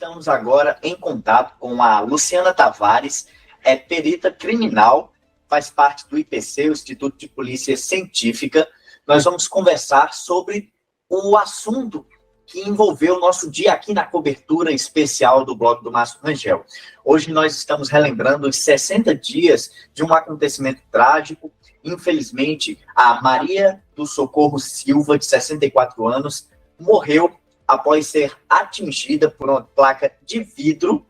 Estamos agora em contato com a Luciana Tavares, é perita criminal, faz parte do IPC, o Instituto de Polícia Científica. Nós vamos conversar sobre o assunto que envolveu o nosso dia aqui na cobertura especial do blog do Márcio Rangel. Hoje nós estamos relembrando os 60 dias de um acontecimento trágico. Infelizmente, a Maria do Socorro Silva, de 64 anos, morreu após ser atingida por uma placa de vidro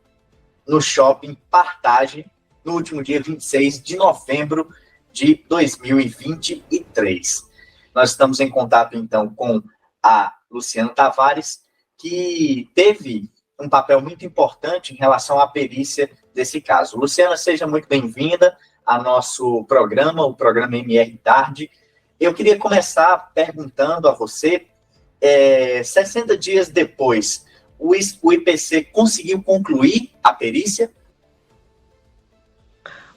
no shopping Partage, no último dia 26 de novembro de 2023. Nós estamos em contato, então, com a Luciana Tavares, que teve um papel muito importante em relação à perícia desse caso. Luciana, seja muito bem-vinda ao nosso programa, o programa MR Tarde. Eu queria começar perguntando a você, 60 dias depois, o IPC conseguiu concluir a perícia?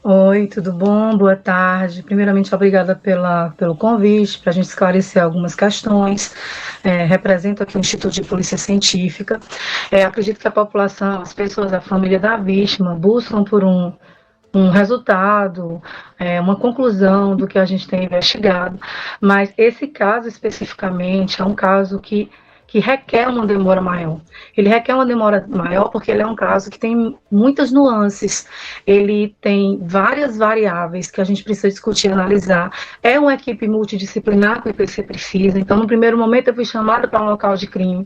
Oi, tudo bom? Boa tarde. Primeiramente, obrigada pelo convite, para a gente esclarecer algumas questões. Represento aqui o Instituto de Polícia Científica. Acredito que a população, as pessoas, a família da vítima, buscam por um resultado, uma conclusão do que a gente tem investigado, mas esse caso especificamente é um caso que requer uma demora maior. Ele requer uma demora maior porque ele é um caso que tem muitas nuances, ele tem várias variáveis que a gente precisa discutir e analisar. É uma equipe multidisciplinar que o IPC precisa, então no primeiro momento eu fui chamada para um local de crime,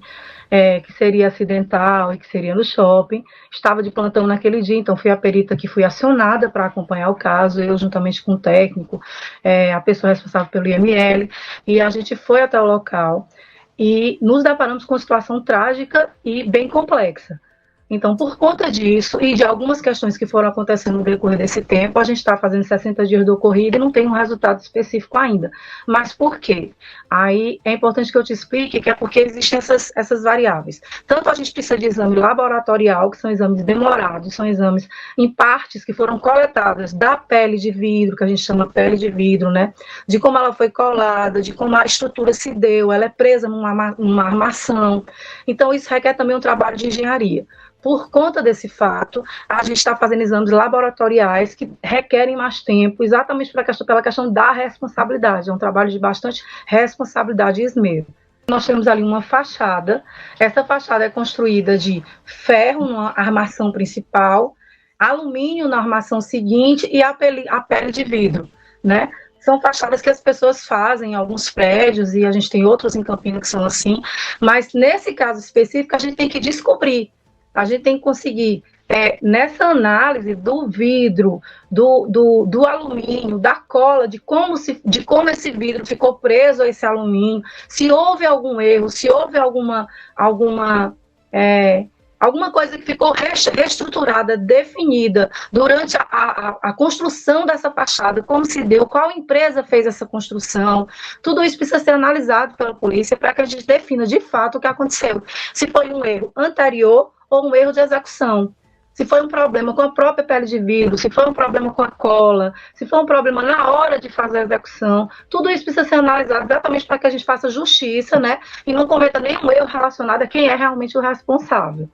que seria acidental e que seria no shopping. Estava de plantão naquele dia, então fui a perita que fui acionada para acompanhar o caso, eu juntamente com o técnico, a pessoa responsável pelo IML, e a gente foi até o local e nos deparamos com uma situação trágica e bem complexa. Então, por conta disso e de algumas questões que foram acontecendo no decorrer desse tempo, a gente está fazendo 60 dias do ocorrido e não tem um resultado específico ainda. Mas por quê? Aí é importante que eu te explique que é porque existem essas variáveis. Tanto a gente precisa de exame laboratorial, que são exames demorados, são exames em partes que foram coletadas da pele de vidro, que a gente chama pele de vidro, né? De como ela foi colada, de como a estrutura se deu, ela é presa numa armação. Então, isso requer também um trabalho de engenharia. Por conta desse fato, a gente está fazendo exames laboratoriais que requerem mais tempo, exatamente pela questão da responsabilidade. É um trabalho de bastante responsabilidade e esmero. Nós temos ali uma fachada. Essa fachada é construída de ferro na armação principal, alumínio na armação seguinte e a pele de vidro, né? São fachadas que as pessoas fazem em alguns prédios e a gente tem outros em Campinas que são assim, mas nesse caso específico a gente tem que descobrir. A gente tem que conseguir, nessa análise do vidro, do alumínio, da cola, de como esse vidro ficou preso a esse alumínio, se houve algum erro, se houve alguma coisa que ficou reestruturada, definida durante a construção dessa fachada, como se deu, qual empresa fez essa construção, tudo isso precisa ser analisado pela polícia para que a gente defina de fato o que aconteceu. Se foi um erro anterior ou um erro de execução, se foi um problema com a própria pele de vidro, se foi um problema com a cola, se foi um problema na hora de fazer a execução, tudo isso precisa ser analisado exatamente para que a gente faça justiça, né, e não cometa nenhum erro relacionado a quem é realmente o responsável.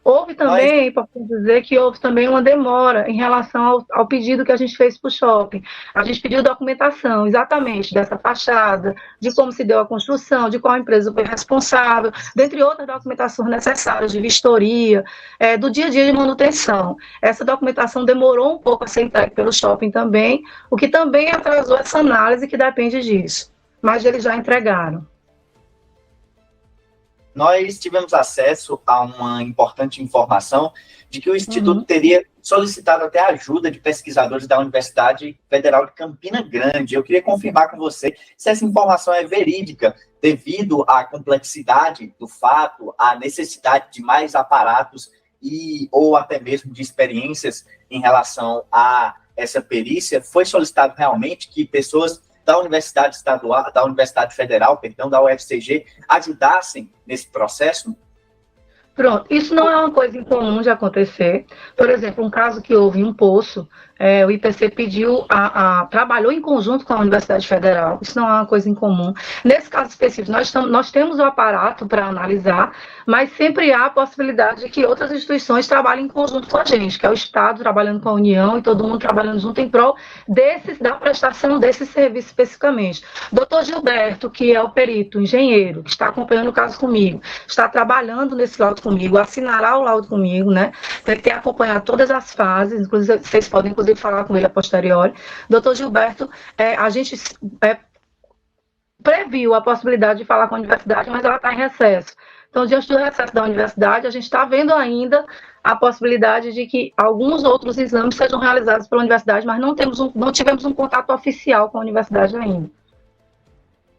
Houve também, posso dizer que houve também uma demora em relação ao pedido que a gente fez para o shopping. A gente pediu documentação exatamente dessa fachada, de como se deu a construção, de qual empresa foi responsável, dentre outras documentações necessárias de vistoria, do dia a dia de manutenção. Essa documentação demorou um pouco a ser entregue pelo shopping também, o que também atrasou essa análise que depende disso. Mas eles já entregaram. Nós tivemos acesso a uma importante informação de que o Instituto teria solicitado até a ajuda de pesquisadores da Universidade Federal de Campina Grande. Eu queria confirmar com você se essa informação é verídica, devido à complexidade do fato, à necessidade de mais aparatos ou até mesmo de experiências em relação a essa perícia. Foi solicitado realmente que pessoas da Universidade Estadual, da Universidade Federal, da UFCG, ajudassem nesse processo? Pronto, isso não é uma coisa incomum de acontecer. Por exemplo, um caso que houve em um poço, o IPC pediu, trabalhou em conjunto com a Universidade Federal, isso não é uma coisa incomum. Nesse caso específico, nós temos o aparato para analisar, mas sempre há a possibilidade de que outras instituições trabalhem em conjunto com a gente, que é o Estado trabalhando com a União e todo mundo trabalhando junto em prol da prestação desse serviço especificamente. Doutor Gilberto, que é o perito, engenheiro, que está acompanhando o caso comigo, está trabalhando nesse laudo comigo, assinará o laudo comigo, né? Ele tem acompanhado todas as fases, inclusive, vocês podem, inclusive, falar com ele a posteriori. Doutor Gilberto, a gente previu a possibilidade de falar com a universidade, mas ela está em recesso. Então, diante do recesso da universidade, a gente está vendo ainda a possibilidade de que alguns outros exames sejam realizados pela universidade, mas não tivemos um contato oficial com a universidade ainda.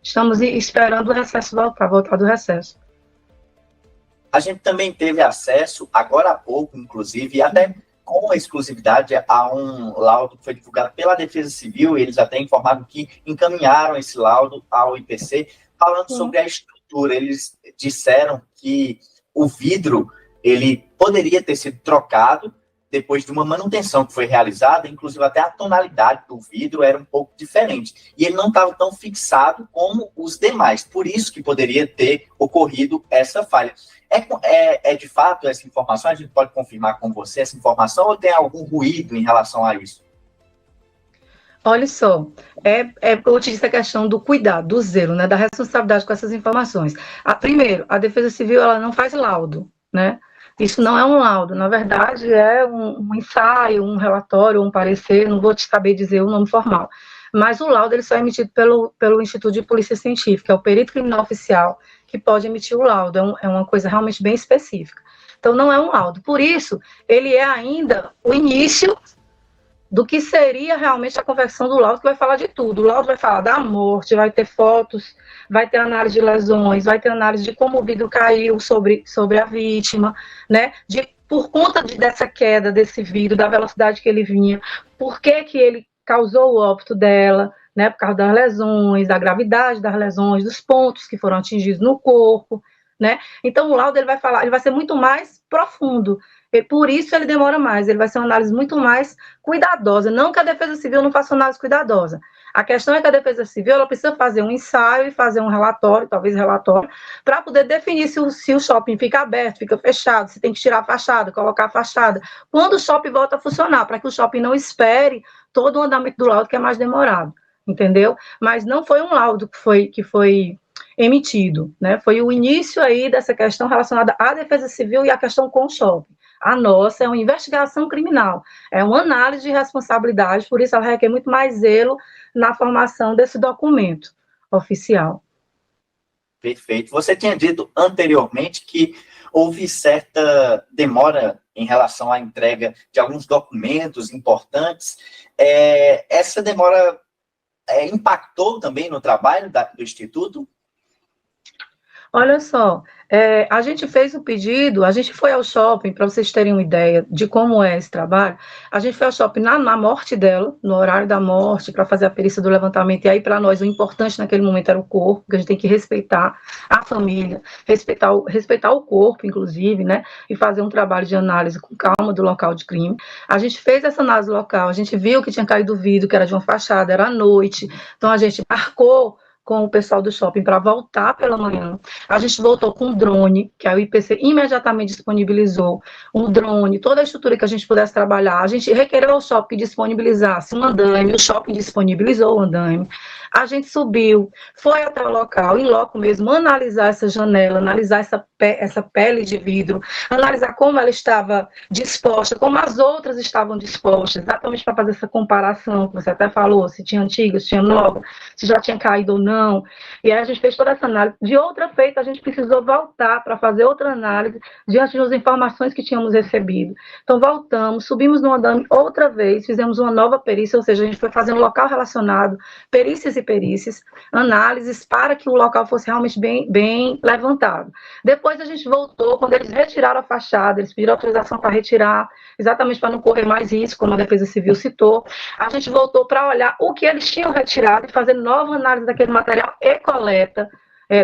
Estamos esperando o recesso voltar do recesso. A gente também teve acesso, agora há pouco, inclusive, e até com exclusividade, a um laudo que foi divulgado pela Defesa Civil, e eles até informaram que encaminharam esse laudo ao IPC, falando sobre a estrutura. Eles disseram que o vidro, ele poderia ter sido trocado depois de uma manutenção que foi realizada, inclusive até a tonalidade do vidro era um pouco diferente. E ele não estava tão fixado como os demais, por isso que poderia ter ocorrido essa falha. É de fato essa informação? A gente pode confirmar com você essa informação ou tem algum ruído em relação a isso? Olha só, eu te disse a questão do cuidado, do zelo, né, da responsabilidade com essas informações. Primeiro, a Defesa Civil ela não faz laudo, né? Isso não é um laudo, na verdade é um ensaio, um relatório, um parecer, não vou te saber dizer o nome formal. Mas o laudo ele só é emitido pelo Instituto de Polícia Científica, é o perito criminal oficial que pode emitir o laudo, é uma coisa realmente bem específica. Então não é um laudo, por isso ele é ainda o início do que seria realmente a conversão do laudo, que vai falar de tudo. O laudo vai falar da morte, vai ter fotos, vai ter análise de lesões, vai ter análise de como o vidro caiu sobre a vítima, né? Por conta dessa queda desse vidro, da velocidade que ele vinha, por que ele causou o óbito dela, né? Por causa das lesões, da gravidade das lesões, dos pontos que foram atingidos no corpo, né? Então o laudo ele vai ser muito mais profundo. E por isso ele demora mais, ele vai ser uma análise muito mais cuidadosa. Não que a Defesa Civil não faça uma análise cuidadosa. A questão é que a Defesa Civil ela precisa fazer um ensaio e fazer um relatório, talvez relatório, para poder definir se o shopping fica aberto, fica fechado, se tem que tirar a fachada, colocar a fachada. Quando o shopping volta a funcionar, para que o shopping não espere todo o andamento do laudo, que é mais demorado, entendeu? Mas não foi um laudo que foi emitido, né? Foi o início aí dessa questão relacionada à Defesa Civil e à questão com o shopping. A nossa é uma investigação criminal, é uma análise de responsabilidade, por isso ela requer muito mais zelo na formação desse documento oficial. Perfeito. Você tinha dito anteriormente que houve certa demora em relação à entrega de alguns documentos importantes. Essa demora impactou também no trabalho do Instituto? Olha só, a gente fez o pedido, a gente foi ao shopping, para vocês terem uma ideia de como é esse trabalho, a gente foi ao shopping na morte dela, no horário da morte, para fazer a perícia do levantamento, e aí para nós o importante naquele momento era o corpo, porque a gente tem que respeitar a família, respeitar o corpo, inclusive, né, e fazer um trabalho de análise com calma do local de crime. A gente fez essa análise local, a gente viu que tinha caído o vidro, que era de uma fachada, era à noite, então a gente marcou com o pessoal do shopping para voltar pela manhã. A gente voltou com um drone, que a UIPC imediatamente disponibilizou um drone, toda a estrutura que a gente pudesse trabalhar. A gente requereu ao shopping que disponibilizasse um andaime, o shopping disponibilizou o andaime. A gente subiu, foi até o local, em loco mesmo, analisar essa janela, analisar essa pele de vidro, analisar como ela estava disposta, como as outras estavam dispostas, exatamente para fazer essa comparação, que você até falou, se tinha antiga, se tinha nova, se já tinha caído ou não. E aí a gente fez toda essa análise. De outra feita, a gente precisou voltar para fazer outra análise diante das informações que tínhamos recebido. Então, voltamos, subimos no andame outra vez, fizemos uma nova perícia, ou seja, a gente foi fazendo local relacionado, perícias e perícias, análises para que o local fosse realmente bem levantado. Depois a gente voltou, quando eles retiraram a fachada, eles pediram autorização para retirar, exatamente para não correr mais risco, como a Defesa Civil citou, a gente voltou para olhar o que eles tinham retirado e fazer nova análise daquele material e coleta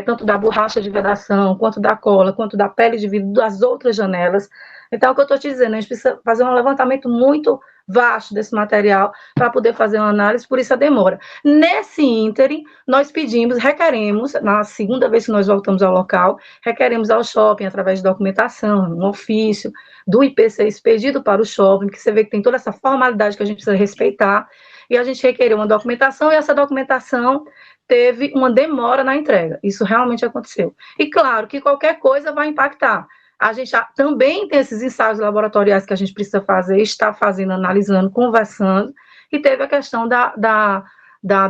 tanto da borracha de vedação, quanto da cola, quanto da pele de vidro das outras janelas. Então, o que eu estou te dizendo, a gente precisa fazer um levantamento muito vasto desse material para poder fazer uma análise, por isso a demora. Nesse ínterim, nós requeremos, na segunda vez que nós voltamos ao local, requeremos ao shopping, através de documentação, um ofício do IPC expedido para o shopping, que você vê que tem toda essa formalidade que a gente precisa respeitar, e a gente requeriu uma documentação, e essa documentação teve uma demora na entrega. Isso realmente aconteceu. E claro que qualquer coisa vai impactar. A gente também tem esses ensaios laboratoriais que a gente precisa fazer, está fazendo, analisando, conversando, e teve a questão da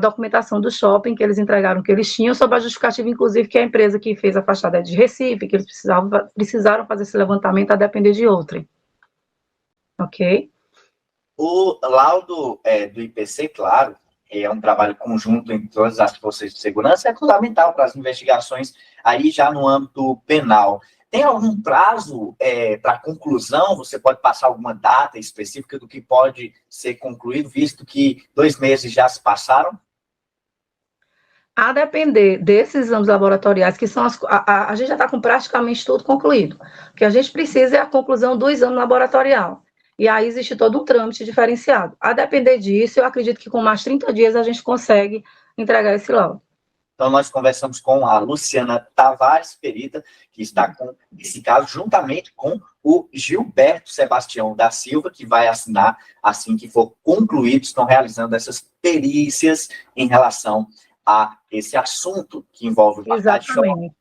documentação do shopping, que eles entregaram que eles tinham, sob a justificativa, inclusive, que a empresa que fez a fachada é de Recife, que eles precisaram fazer esse levantamento a depender de outrem. Ok? O laudo do IPC, claro, é um trabalho conjunto entre todas as forças de segurança, é fundamental para as investigações aí já no âmbito penal. Tem algum prazo para conclusão? Você pode passar alguma data específica do que pode ser concluído, visto que 2 meses já se passaram? A depender desses exames laboratoriais, que são a gente já está com praticamente tudo concluído. O que a gente precisa é a conclusão do exame laboratorial. E aí existe todo um trâmite diferenciado. A depender disso, eu acredito que com mais 30 dias a gente consegue entregar esse laudo. Então, nós conversamos com a Luciana Tavares, perita, que está com esse caso, juntamente com o Gilberto Sebastião da Silva, que vai assinar assim que for concluído, estão realizando essas perícias em relação a esse assunto que envolve o Parcade Shopping,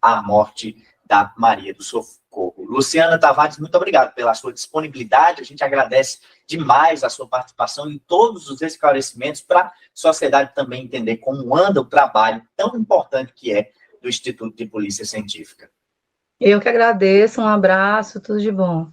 a morte da Maria do Socorro. Luciana Tavares, muito obrigado pela sua disponibilidade, a gente agradece demais a sua participação em todos os esclarecimentos para a sociedade também entender como anda o trabalho tão importante que é do Instituto de Polícia Científica. Eu que agradeço, um abraço, tudo de bom.